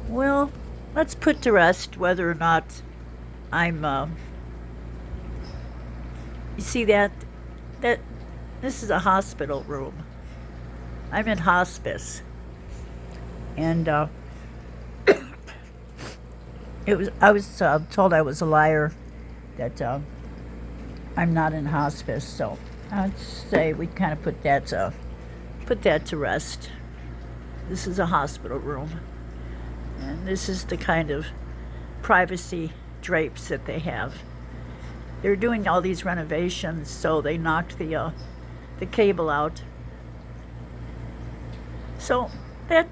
Well, let's put to rest whether or not I'm. You see that this is a hospital room. I'm in hospice, and it was. I was told I was a liar that I'm not in hospice. So I'd say we kind of put that to rest. This is a hospital room, and this is the kind of privacy drapes that they have. They're doing all these renovations, so they knocked the cable out. So that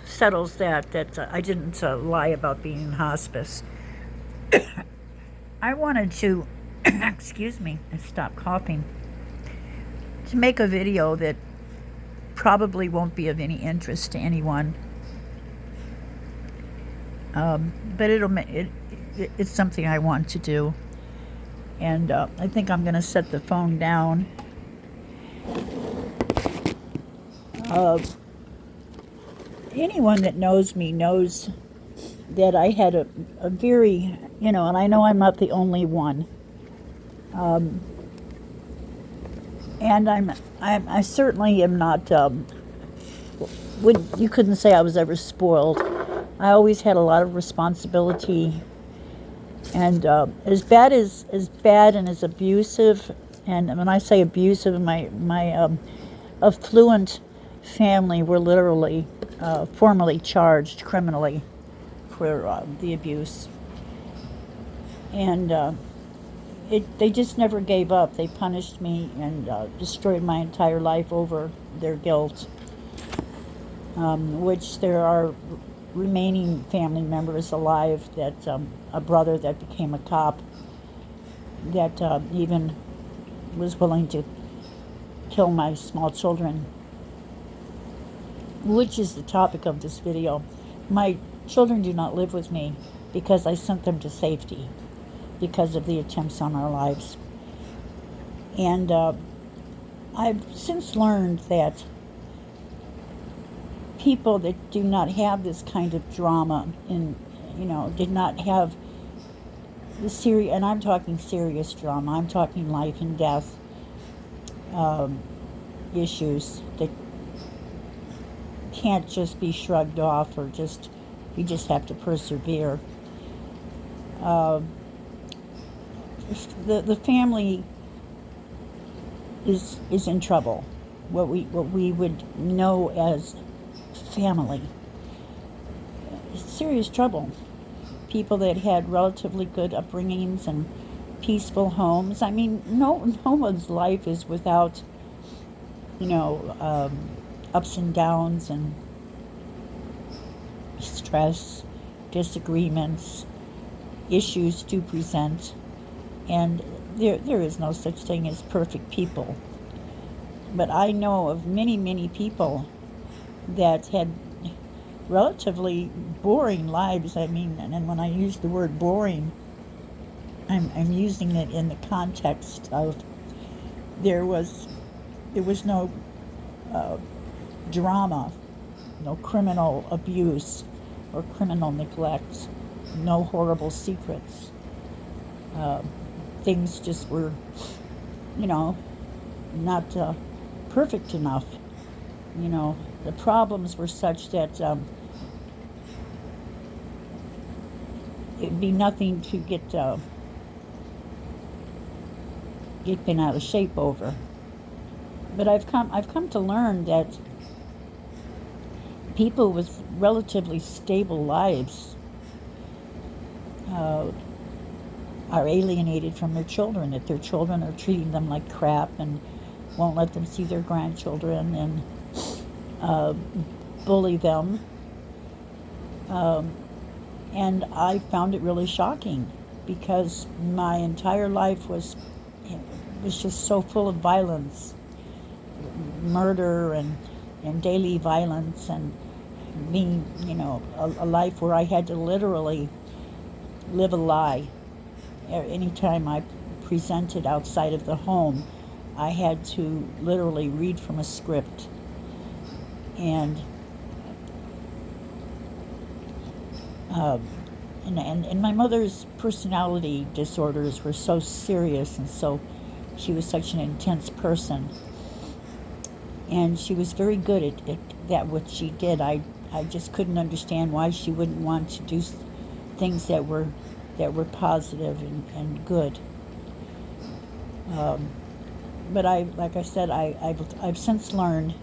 settles that I didn't lie about being in hospice. I wanted to, excuse me, I stopped coughing, to make a video that probably won't be of any interest to anyone, but it's something I want to do, and I think I'm going to set the phone down. Uh, Anyone that knows me knows that I had a very, and I know I'm not the only one. Um, and I certainly am not. You couldn't say I was ever spoiled. I always had a lot of responsibility, and as bad and as abusive, and when I say abusive, my affluent family were literally formally charged criminally for the abuse, and they just never gave up. They punished me and destroyed my entire life over their guilt, which there are remaining family members alive, that a brother that became a cop that even was willing to kill my small children, which is the topic of this video. My children do not live with me because I sent them to safety because of the attempts on our lives. And I've since learned that people that do not have this kind of drama did not have the serious, and I'm talking serious drama, I'm talking life and death issues that can't just be shrugged off, or you just have to persevere. Uh, the family is in trouble. What we would know as family, serious trouble. People that had relatively good upbringings and peaceful homes. I mean, no one's life is without ups and downs and stress, disagreements, issues do present, and there is no such thing as perfect people. But I know of many people that had relatively boring lives. I mean, and when I use the word boring, I'm using it in the context of there was no drama, no criminal abuse or criminal neglect, no horrible secrets. Uh, Things just were, not perfect enough. The problems were such that it'd be nothing to get bent out of shape over. But I've come to learn that people with relatively stable lives uh, are alienated from their children, that their children are treating them like crap and won't let them see their grandchildren, and uh, bully them. Um, and I found it really shocking because my entire life was just so full of violence, murder, and daily violence, and being, a life where I had to literally live a lie. Anytime I presented outside of the home, I had to literally read from a script. And Um, and my mother's personality disorders were so serious, and so she was such an intense person, and she was very good at that what she did. I just couldn't understand why she wouldn't want to do things that were positive and good. Um, but like I said, I've since learned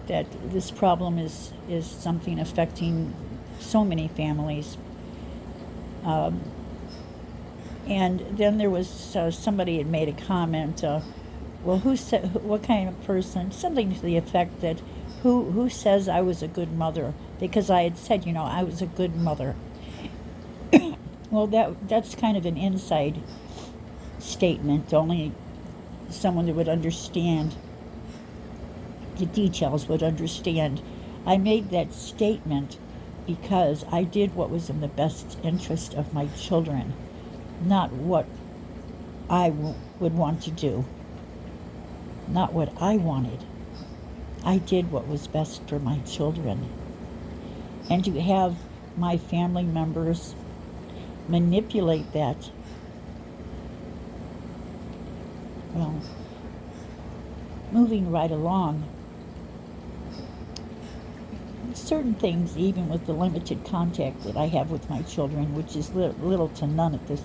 that this problem is something affecting so many families. Um, and then there was somebody had made a comment. Well, who said? What kind of person? Something to the effect that, who says I was a good mother? Because I had said, I was a good mother. Well, that's kind of an inside statement. Only someone that would understand the details would understand. I made that statement because I did what was in the best interest of my children, not what I would want to do, not what I wanted. I did what was best for my children. And to have my family members manipulate that, well, moving right along, certain things, even with the limited contact that I have with my children, which is little to none at this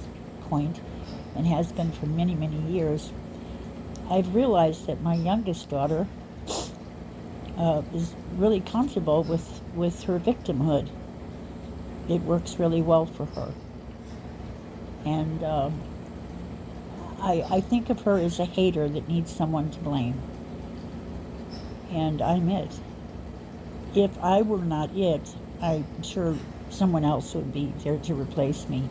point, and has been for many, many years, I've realized that my youngest daughter is really comfortable with her victimhood. It works really well for her. And I think of her as a hater that needs someone to blame. And I'm it. If I were not it, I'm sure someone else would be there to replace me.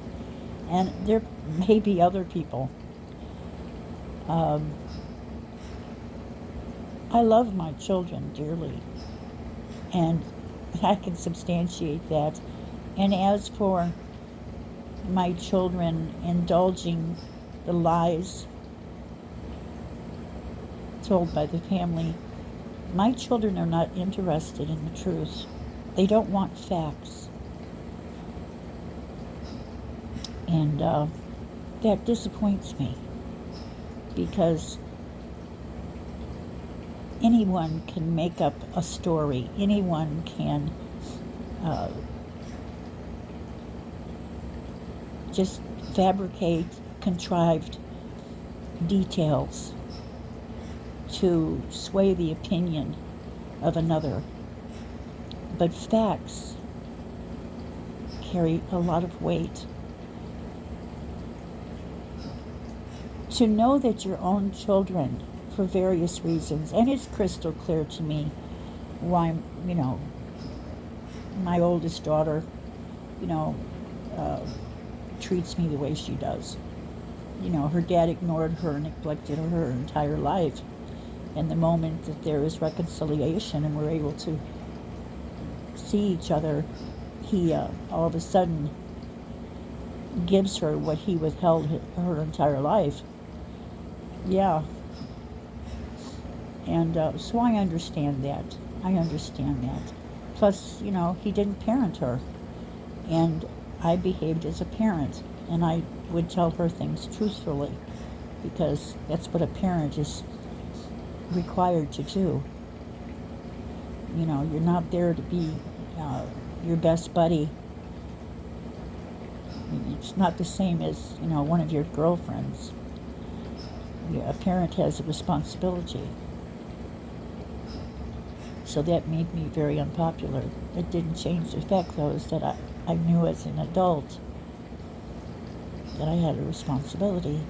And there may be other people. I love my children dearly, and I can substantiate that. And as for my children indulging the lies told by the family, my children are not interested in the truth. They don't want facts. And that disappoints me, because anyone can make up a story. Anyone can just fabricate contrived details to sway the opinion of another. But facts carry a lot of weight. To know that your own children, for various reasons, and it's crystal clear to me why, my oldest daughter, treats me the way she does. Her dad ignored her, neglected her entire life. And the moment that there is reconciliation and we're able to see each other, he all of a sudden gives her what he withheld her entire life. Yeah. And so I understand that. Plus, he didn't parent her. And I behaved as a parent. And I would tell her things truthfully, because that's what a parent is required to do. You're not there to be your best buddy. It's not the same as, one of your girlfriends. A parent has a responsibility. So that made me very unpopular. It didn't change the fact, though, is that I knew as an adult that I had a responsibility.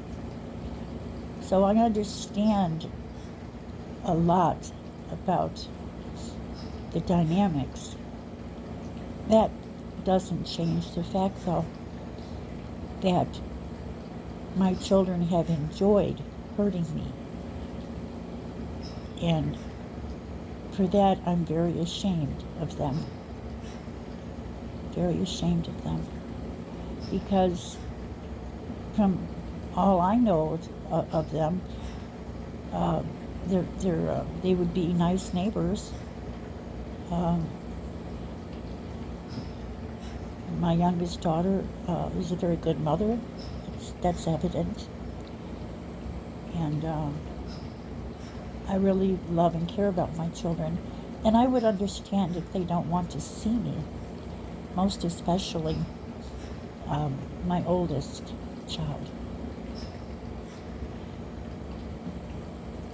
So I understand a lot about the dynamics. That doesn't change the fact, though, that my children have enjoyed hurting me. And for that, I'm very ashamed of them. Very ashamed of them. Because from all I know of them, they would be nice neighbors. My youngest daughter is a very good mother. That's evident. And I really love and care about my children. And I would understand if they don't want to see me, most especially my oldest child.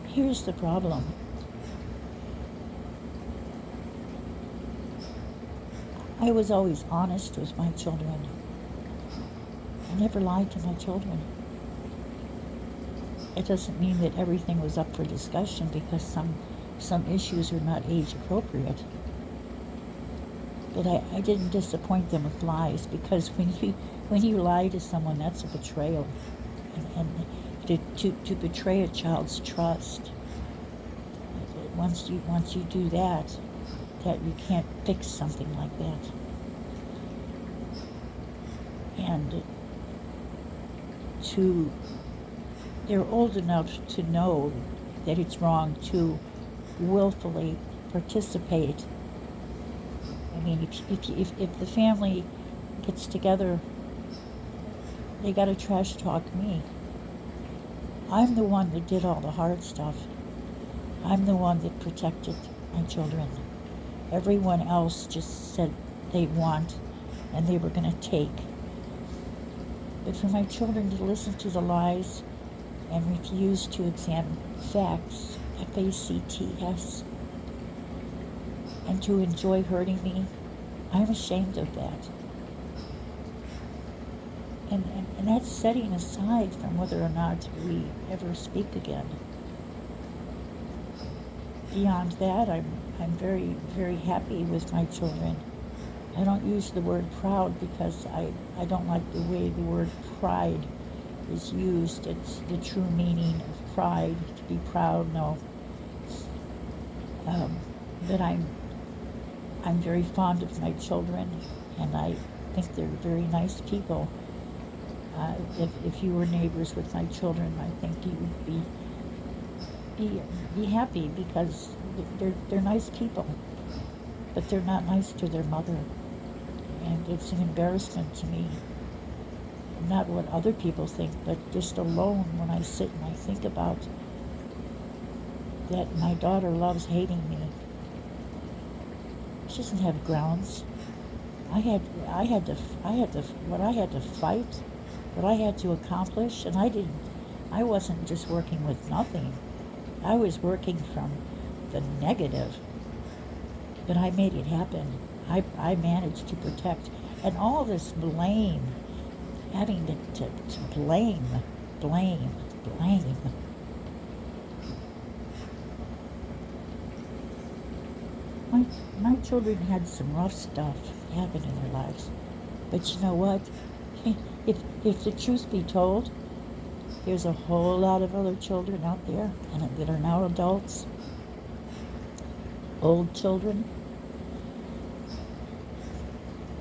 Here's the problem. I was always honest with my children. I never lied to my children. It doesn't mean that everything was up for discussion, because some issues are not age appropriate. But I didn't disappoint them with lies, because when you lie to someone, that's a betrayal. And to betray a child's trust, once you do that you can't fix something like that. And they're old enough to know that it's wrong to willfully participate. I mean, if the family gets together, they gotta trash talk me. I'm the one that did all the hard stuff. I'm the one that protected my children. Everyone else just said they want and they were gonna take. But for my children to listen to the lies and refuse to examine facts, FACTS, and to enjoy hurting me, I'm ashamed of that. And that's setting aside from whether or not we ever speak again. Beyond that, I'm very, very happy with my children. I don't use the word proud because I don't like the way the word pride is used. It's the true meaning of pride, to be proud, no. But I'm very fond of my children, and I think they're very nice people. If you were neighbors with my children, I think you would be happy, because they're nice people, but they're not nice to their mother, and it's an embarrassment to me. Not what other people think, but just alone when I sit and I think about that my daughter loves hating me. She doesn't have grounds. I had to what I had to fight, what I had to accomplish, and I wasn't just working with nothing. I was working from the negative, but I made it happen. I managed to protect, and all this blame, having to blame. My children had some rough stuff happen in their lives, but you know what? If the truth be told, there's a whole lot of other children out there that are now adults, old children,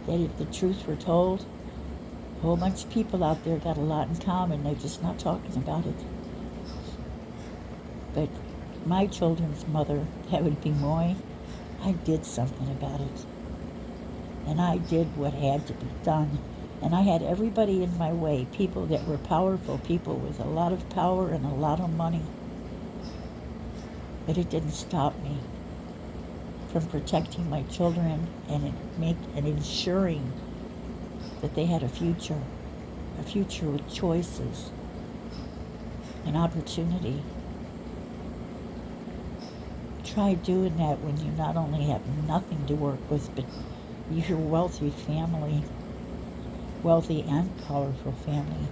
that if the truth were told, a whole bunch of people out there got a lot in common. They're just not talking about it. But my children's mother, that would be Moy, I did something about it. And I did what had to be done. And I had everybody in my way, people that were powerful, people with a lot of power and a lot of money. But it didn't stop me from protecting my children and ensuring that they had a future with choices and opportunity. Try doing that when you not only have nothing to work with, but your wealthy family, wealthy and powerful family,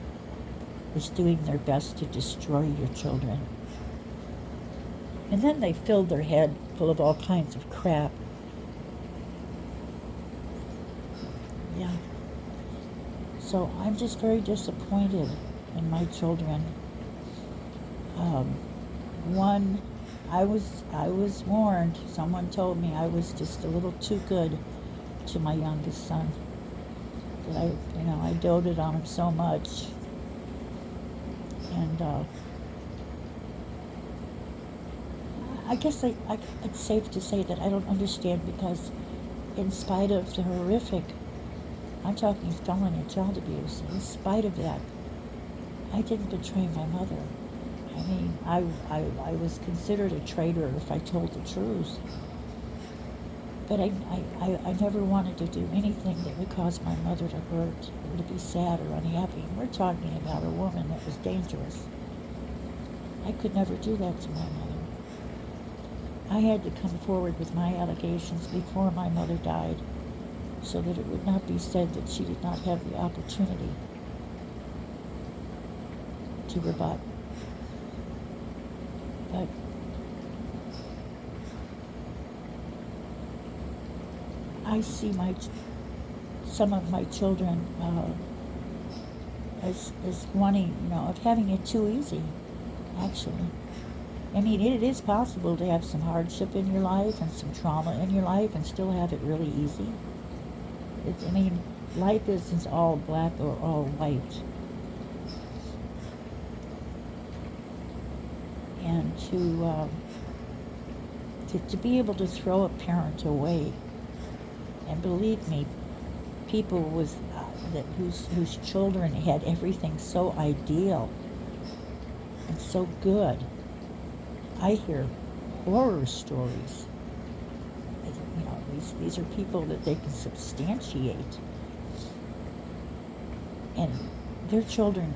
is doing their best to destroy your children. And then they filled their head full of all kinds of crap. Yeah. So I'm just very disappointed in my children. One, I was warned. Someone told me I was just a little too good to my youngest son. That I doted on him so much. And I guess it's safe to say that I don't understand, because in spite of the horrific I'm talking felony child abuse. In spite of that, I didn't betray my mother. I mean, I was considered a traitor if I told the truth. But I never wanted to do anything that would cause my mother to hurt or to be sad or unhappy. And we're talking about a woman that was dangerous. I could never do that to my mother. I had to come forward with my allegations before my mother died so that it would not be said that she did not have the opportunity to rebut. But I see some of my children as wanting, of having it too easy, actually. I mean, it is possible to have some hardship in your life and some trauma in your life and still have it really easy. I mean, life isn't all black or all white. And to be able to throw a parent away, and believe me, people whose children had everything so ideal and so good. I hear horror stories. These are people that they can substantiate, and their children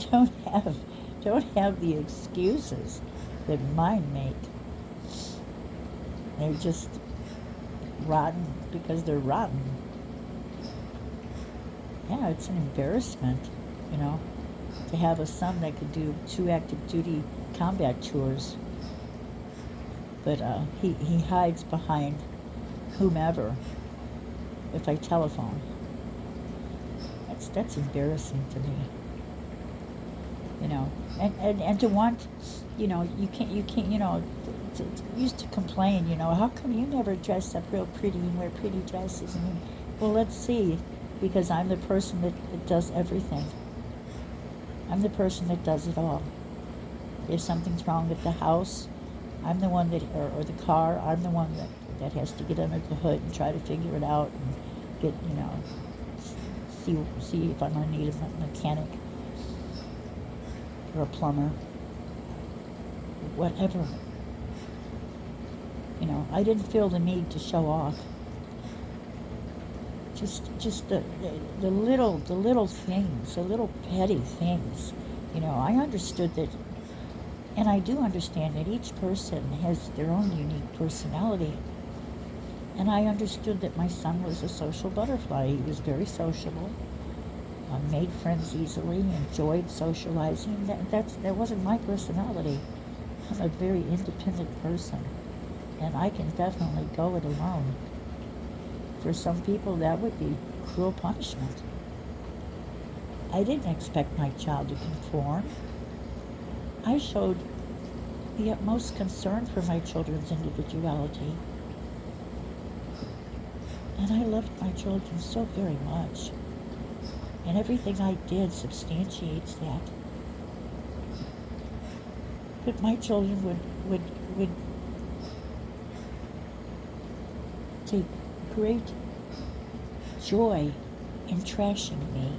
don't have the excuses that mine make. They're just rotten because they're rotten. Yeah, it's an embarrassment, to have a son that could do 2 active duty combat tours, but he hides behind whomever if I telephone. That's embarrassing to me. And to want, you can't, to used to complain, how come you never dress up real pretty and wear pretty dresses? Well, let's see, because I'm the person that does everything. I'm the person that does it all. If something's wrong with the house, I'm the one or the car, I'm the one that has to get under the hood and try to figure it out and get, see if I'm going to need a mechanic or a plumber, whatever. I didn't feel the need to show off. Just the little things, the little petty things. I understood that, and I do understand that each person has their own unique personality. And I understood that my son was a social butterfly. He was very sociable, made friends easily, enjoyed socializing. That wasn't my personality. I'm a very independent person, and I can definitely go it alone. For some people, that would be cruel punishment. I didn't expect my child to conform. I showed the utmost concern for my children's individuality. And I loved my children so very much. And everything I did substantiates that. But my children would take great joy in trashing me.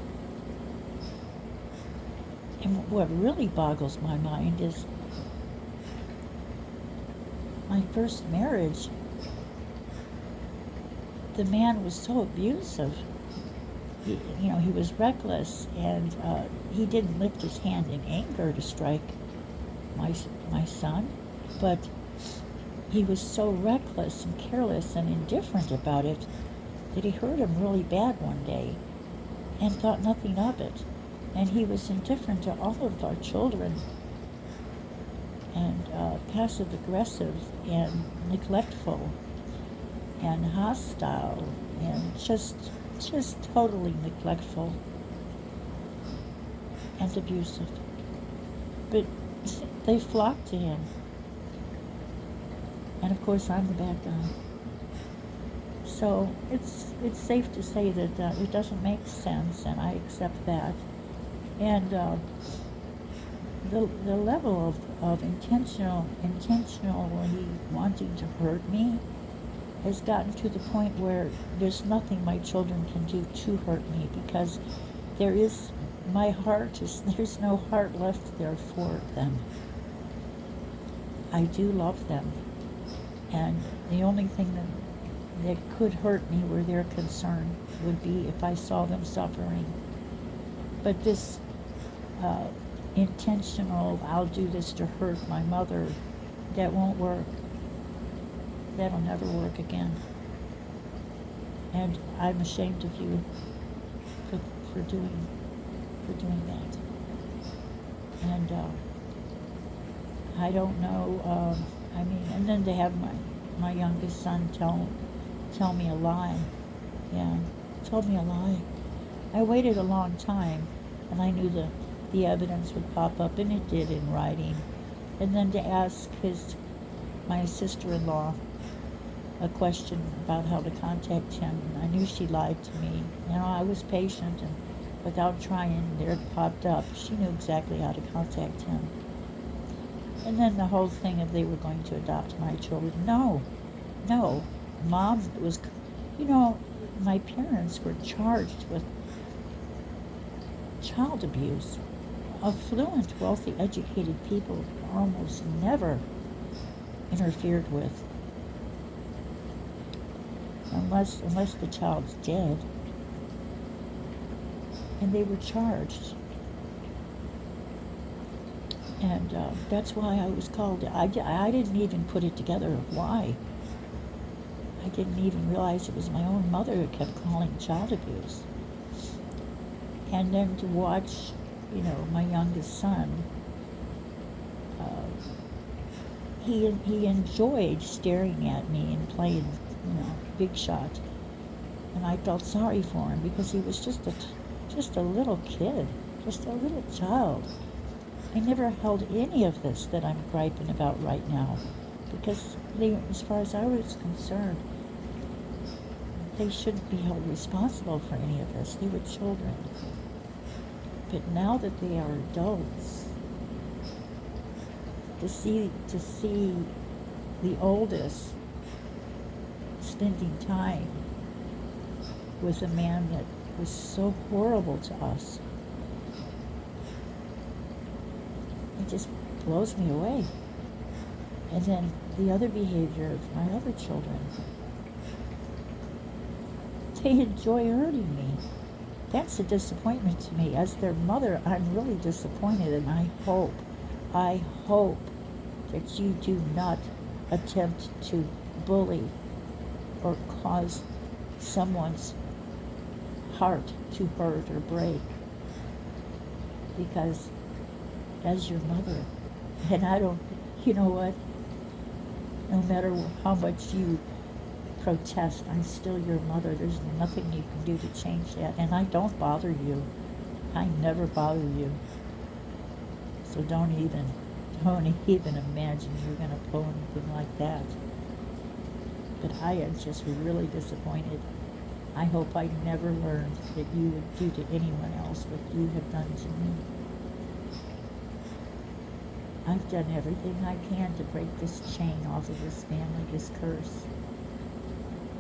And what really boggles my mind is my first marriage, the man was so abusive. He was reckless, and he didn't lift his hand in anger to strike my son, but he was so reckless and careless and indifferent about it that he hurt him really bad one day and thought nothing of it. And he was indifferent to all of our children, and passive-aggressive and neglectful and hostile and just totally neglectful and abusive. But they flocked to him. And of course, I'm the bad guy. So it's safe to say that it doesn't make sense, and I accept that. And the level of intentionally wanting to hurt me has gotten to the point where there's nothing my children can do to hurt me, because there is, my heart is, there's no heart left there for them. I do love them, and the only thing that could hurt me where they're concerned would be if I saw them suffering. But this intentional, I'll do this to hurt my mother, that won't work. That'll never work again. And I'm ashamed of you for doing that. And I don't know. I mean, and then to have my youngest son tell me a lie. Yeah, told me a lie. I waited a long time, and I knew the evidence would pop up, and it did in writing. And then to ask my sister-in-law a question about how to contact him, and I knew she lied to me. You know, I was patient, and without trying, there it popped up. She knew exactly how to contact him. And then the whole thing of they were going to adopt my children. No. Mom was, my parents were charged with child abuse. Affluent, wealthy, educated people are almost never interfered with, unless the child's dead. And they were charged. And that's why I was called. I didn't even put it together of why. I didn't even realize it was my own mother who kept calling child abuse. And then to watch, my youngest son, he enjoyed staring at me and playing, big shot. And I felt sorry for him, because he was just a little kid, just a little child. I never held any of this that I'm griping about right now, because as far as I was concerned, they shouldn't be held responsible for any of this. They were children. But now that they are adults, to see the oldest spending time with a man that was so horrible to us, it just blows me away. And then the other behavior of my other children, they enjoy hurting me. That's a disappointment to me. As their mother, I'm really disappointed, and I hope that you do not attempt to bully or cause someone's heart to hurt or break. Because as your mother, and I don't, you know what? No matter how much you protest, I'm still your mother. There's nothing you can do to change that. And I don't bother you. I never bother you. So don't even imagine you're going to pull anything like that. But I am just really disappointed. I hope I never learned that you would do to anyone else what you have done to me. I've done everything I can to break this chain off of this family, this curse.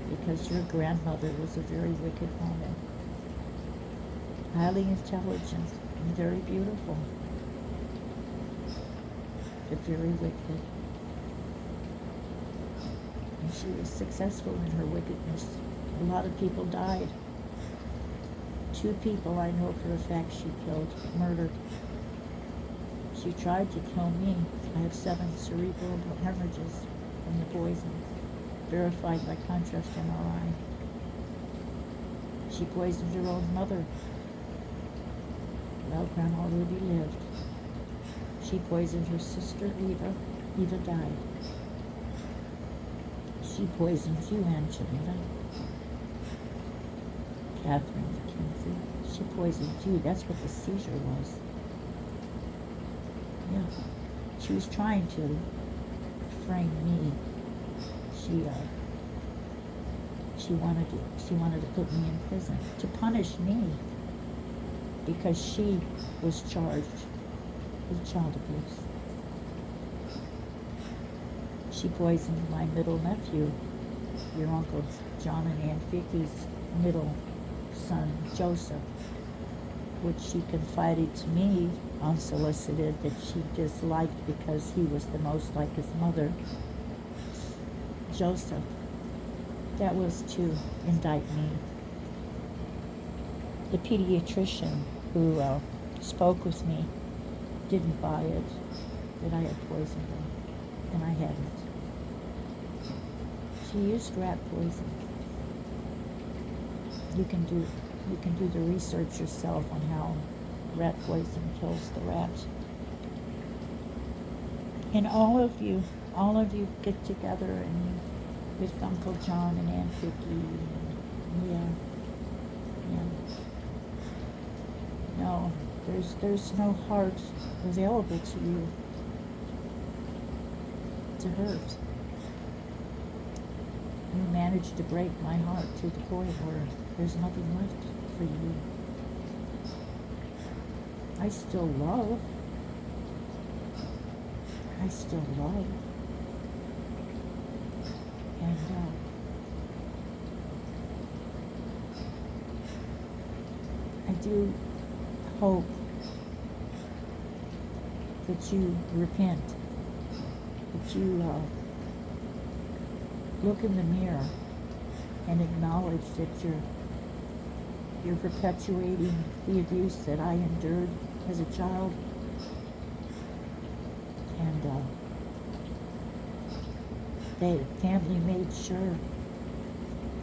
Because your grandmother was a very wicked woman. Highly intelligent and very beautiful. But very wicked. And she was successful in her wickedness. A lot of people died. 2 people I know for a fact she killed, murdered. She tried to kill me. I have 7 cerebral hemorrhages from the poison, verified by contrast MRI. She poisoned her own mother. Well, Grandma Ruby lived. She poisoned her sister, Eva. Eva died. She poisoned you, Angelina. Catherine McKenzie. She poisoned you. That's what the seizure was. Yeah. She was trying to frame me. She wanted to put me in prison, to punish me, because she was charged with child abuse. She poisoned my middle nephew your Uncle John and Aunt Vicky's middle son, Joseph, which she confided to me unsolicited that she disliked because he was the most like his mother, Joseph. That was to indict me. The pediatrician who spoke with me didn't buy it, that I had poisoned him, and I hadn't. She used rat poison. You can do the research yourself on how rat poison kills the rat. And all of you get together and with Uncle John and Aunt Vicky. Yeah. No, there's no heart available to you to hurt. You managed to break my heart to the point where there's nothing left for you. I still love. And I do hope that you repent, that you look in the mirror and acknowledge that you're perpetuating the abuse that I endured as a child, and the family made sure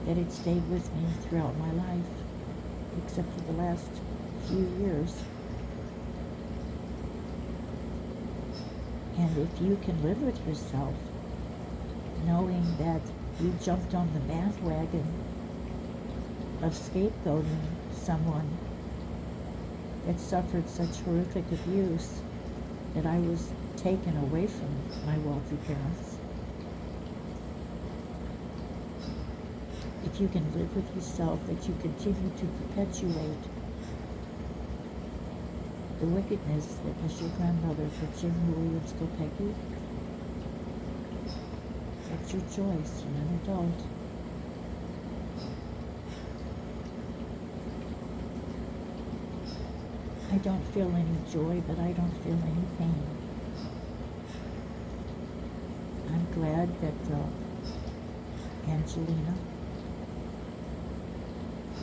that it stayed with me throughout my life, except for the last few years. And if you can live with yourself, knowing that you jumped on the bandwagon of scapegoating someone that suffered such horrific abuse, that I was taken away from my wealthy parents. If you can live with yourself, that you continue to perpetuate the wickedness that was your grandmother, Virginia Williams Kopecki, that's your choice. You're an adult. I don't feel any joy, but I don't feel any pain. I'm glad that Angelina,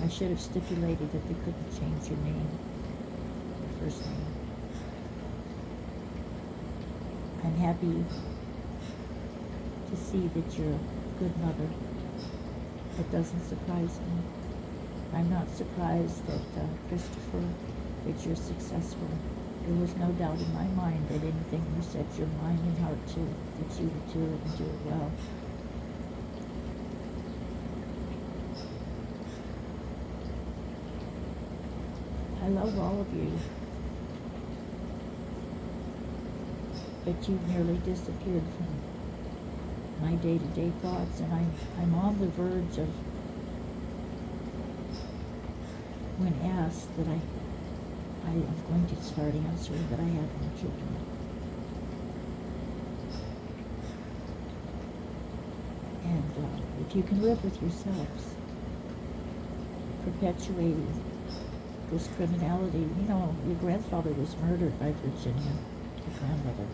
I should have stipulated that they couldn't change your name, your first name. I'm happy to see that you're a good mother. It doesn't surprise me. I'm not surprised that Christopher, that you're successful. There was no doubt in my mind that anything you set your mind and heart to, that you would do it and do it well. I love all of you, but you nearly disappeared from my day-to-day thoughts, and I'm on the verge of, when asked, that I am going to start answering that I have no children. And if you can live with yourselves, perpetuating this criminality, you know, your grandfather was murdered by Virginia, your grandmother.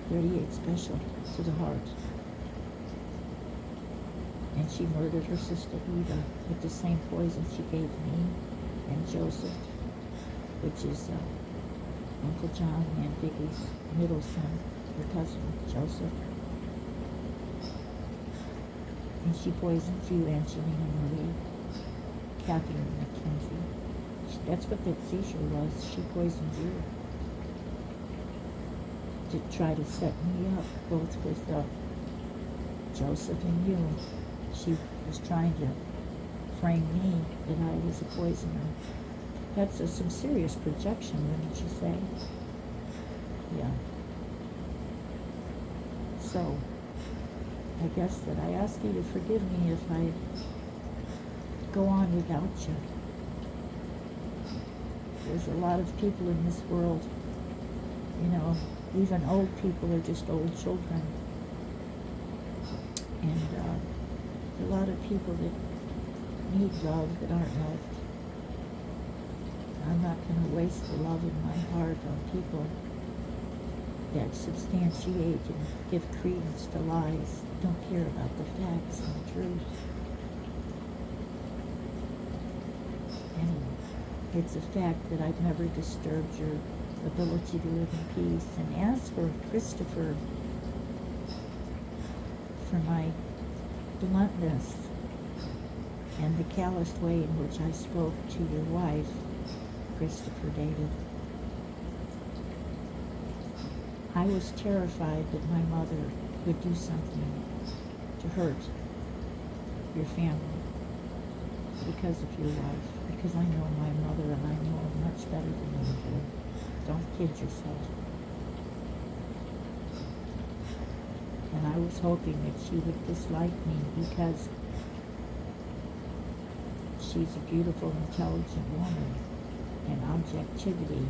38 special to the heart. And she murdered her sister Eva with the same poison she gave me and Joseph, which is Uncle John and Aunt Vicky's middle son, her cousin, Joseph. And she poisoned you, Angelina Marie, Catherine McKenzie. That's what that seizure was. She poisoned you to try to set me up, both with Joseph and you. She was trying to frame me that I was a poisoner. That's some serious projection, wouldn't you say? Yeah. So, I guess that I ask you to forgive me if I go on without you. There's a lot of people in this world, you know, even old people are just old children. And a lot of people that need love that aren't loved. I'm not going to waste the love in my heart on people that substantiate and give credence to lies, don't care about the facts and the truth. Anyway, it's a fact that I've never disturbed your ability to live in peace. And as for Christopher, for my bluntness and the calloused way in which I spoke to your wife, Christopher David, I was terrified that my mother would do something to hurt your family because of your wife, because I know my mother and I know her much better than you do. Don't kid yourself. And I was hoping that she would dislike me because she's a beautiful, intelligent woman, and objectivity,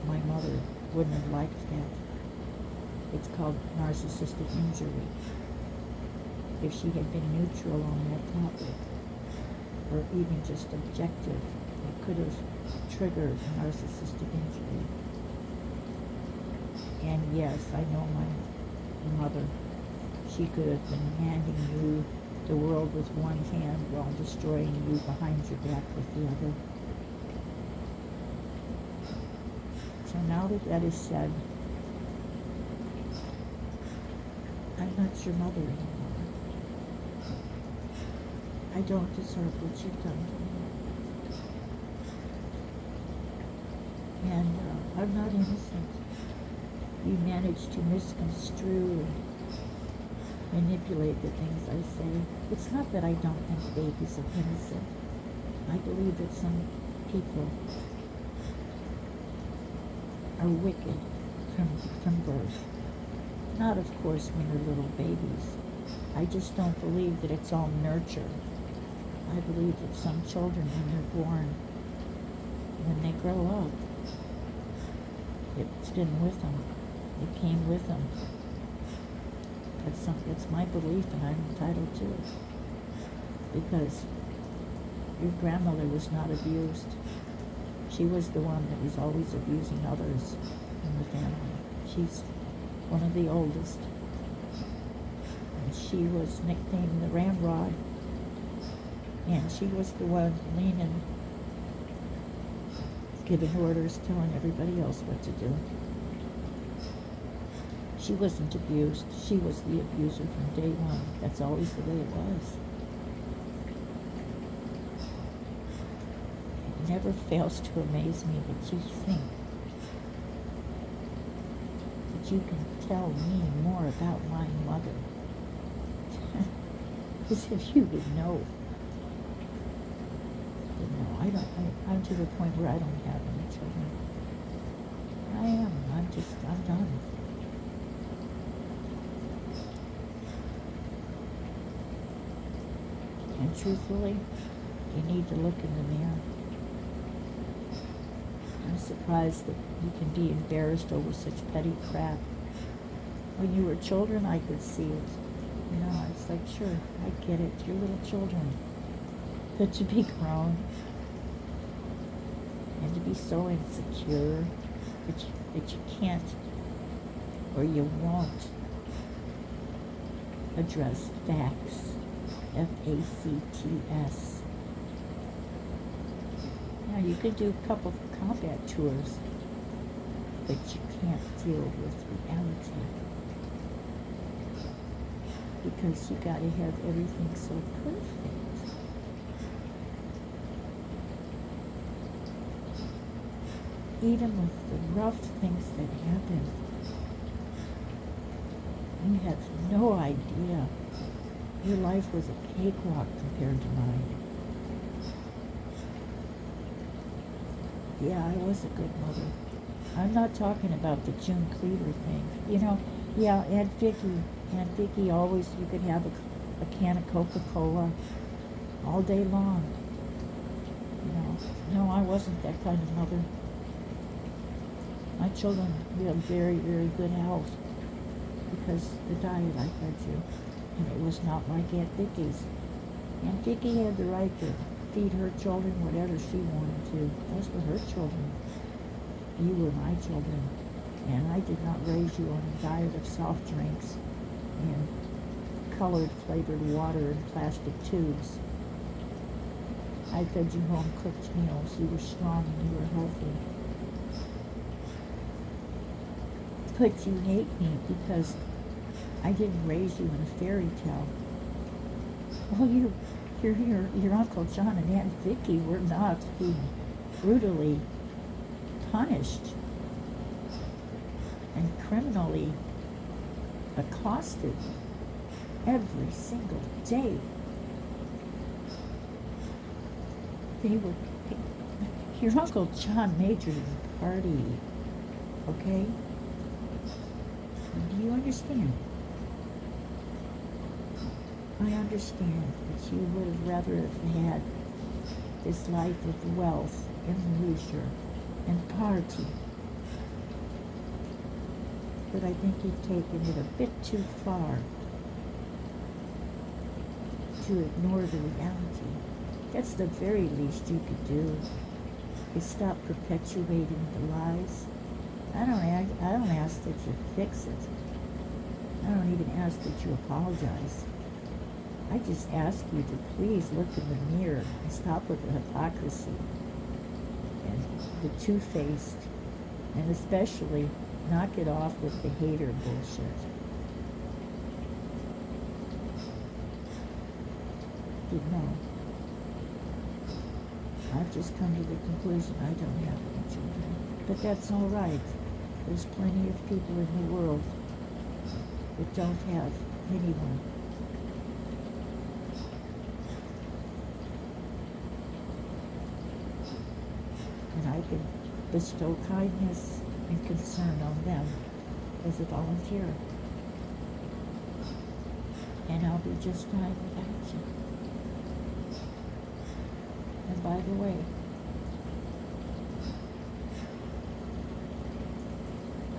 my mother wouldn't have liked that. It's called narcissistic injury. If she had been neutral on that topic, or even just objective, it could have triggered narcissistic injury. And yes, I know my mother. She could have been handing you the world with one hand while destroying you behind your back with the other. So now that that is said, I'm not your mother anymore. I don't deserve what you've done to me. And I'm not innocent. You managed to misconstrue and manipulate the things I say. It's not that I don't think babies are innocent. I believe that some people are wicked from birth. Not, of course, when they're little babies. I just don't believe that it's all nurture. I believe that some children, when they're born, when they grow up, it's been with them. It came with them. That's my belief, and I'm entitled to it. Because your grandmother was not abused. She was the one that was always abusing others in the family. She's one of the oldest. And she was nicknamed the Ramrod. And she was the one leaning, giving orders, telling everybody else what to do. She wasn't abused. She was the abuser from day one. That's always the way it was. It never fails to amaze me that you think that you can tell me more about my mother. As if you would know. But no, I'm to the point where I don't have any children. I'm done. And truthfully, you need to look in the mirror. I'm surprised that you can be embarrassed over such petty crap. When you were children, I could see it. You know, it's like, sure, I get it. You're little children. But to be grown and to be so insecure that you can't or you won't address facts. F-A-C-T-S. Now, you could do a couple combat tours, but you can't deal with reality. Because you gotta have everything so perfect. Even with the rough things that happen, you have no idea. Your life was a cakewalk compared to mine. Yeah, I was a good mother. I'm not talking about the June Cleaver thing. You know, yeah, Aunt Vicky always, you could have a can of Coca-Cola all day long. You know, no, I wasn't that kind of mother. My children, we have very, very good health because the diet I fed you. And it was not like Aunt Vicky's. And Vicky had the right to feed her children whatever she wanted to. Those were her children. You were my children. And I did not raise you on a diet of soft drinks and colored flavored water in plastic tubes. I fed you home cooked meals. You were strong and you were healthy. But you hate me because I didn't raise you in a fairy tale. Well, your Uncle John and Aunt Vicky were not being brutally punished and criminally accosted every single day. They were, your Uncle John majored in party, okay? Do you understand? I understand that you would have rather have had this life of wealth and leisure and party. But I think you've taken it a bit too far to ignore the reality. That's the very least you could do, is stop perpetuating the lies. I don't ask that you fix it. I don't even ask that you apologize. I just ask you to please look in the mirror and stop with the hypocrisy and the two-faced, and especially knock it off with the hater bullshit. You know, I've just come to the conclusion I don't have any children. But that's all right. There's plenty of people in the world that don't have anyone. And I can bestow kindness and concern on them as a volunteer. And I'll be just fine without you. And by the way,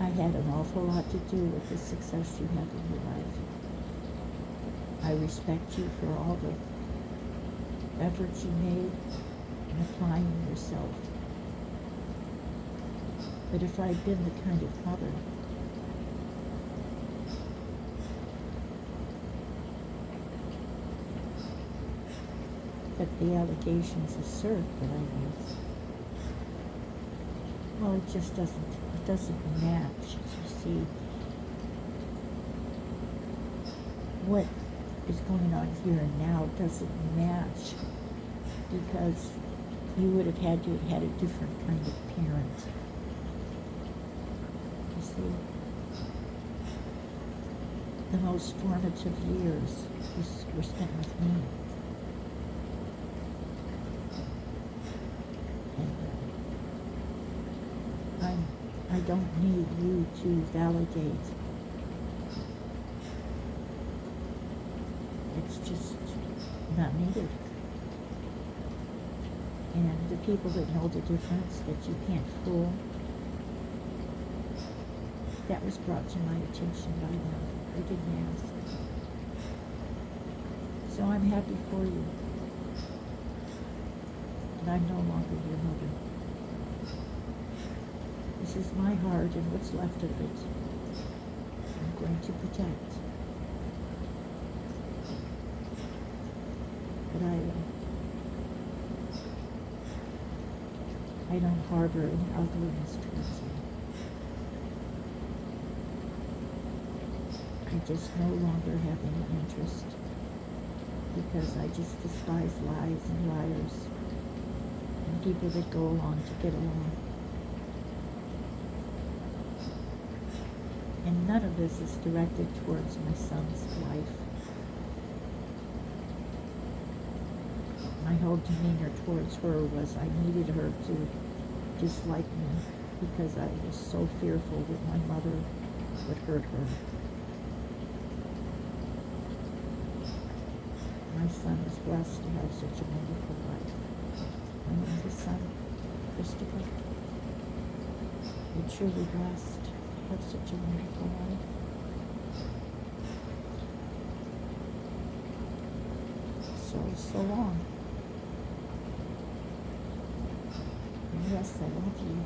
I had an awful lot to do with the success you have in your life. I respect you for all the efforts you made in applying yourself. But if I'd been the kind of mother that the allegations assert that I was, well, it just doesn't match. You see, what is going on here and now doesn't match, because you would have had to have had a different kind of parent. You see, the most formative years were spent with me. And I don't need you to validate. It's just not needed. And the people that know the difference, that you can't fool, that was brought to my attention by them. I didn't ask. So I'm happy for you. And I'm no longer your mother. This is my heart and what's left of it. I'm going to protect. But I don't harbor any ugliness towards you. I just no longer have any interest, because I just despise lies and liars and people that go along to get along. And none of this is directed towards my son's life. My whole demeanor towards her was I needed her to dislike me because I was so fearful that my mother would hurt her. My son is blessed to have such a wonderful life. My youngest son, Christopher, you're truly blessed to have such a wonderful life. So so long. And yes, I love you.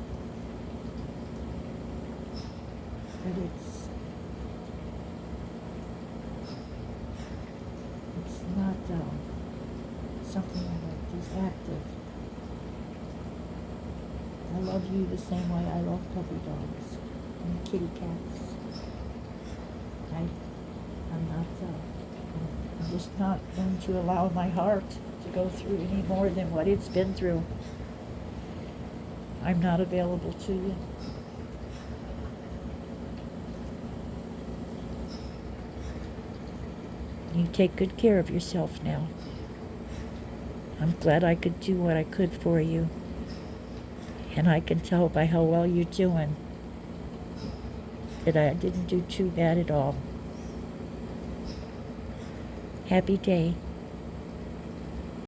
But it's not something that is active. I love you the same way I love puppy dogs and kitty cats. I'm just not going to allow my heart to go through any more than what it's been through. I'm not available to you. You take good care of yourself now. I'm glad I could do what I could for you. And I can tell by how well you're doing that I didn't do too bad at all. Happy day.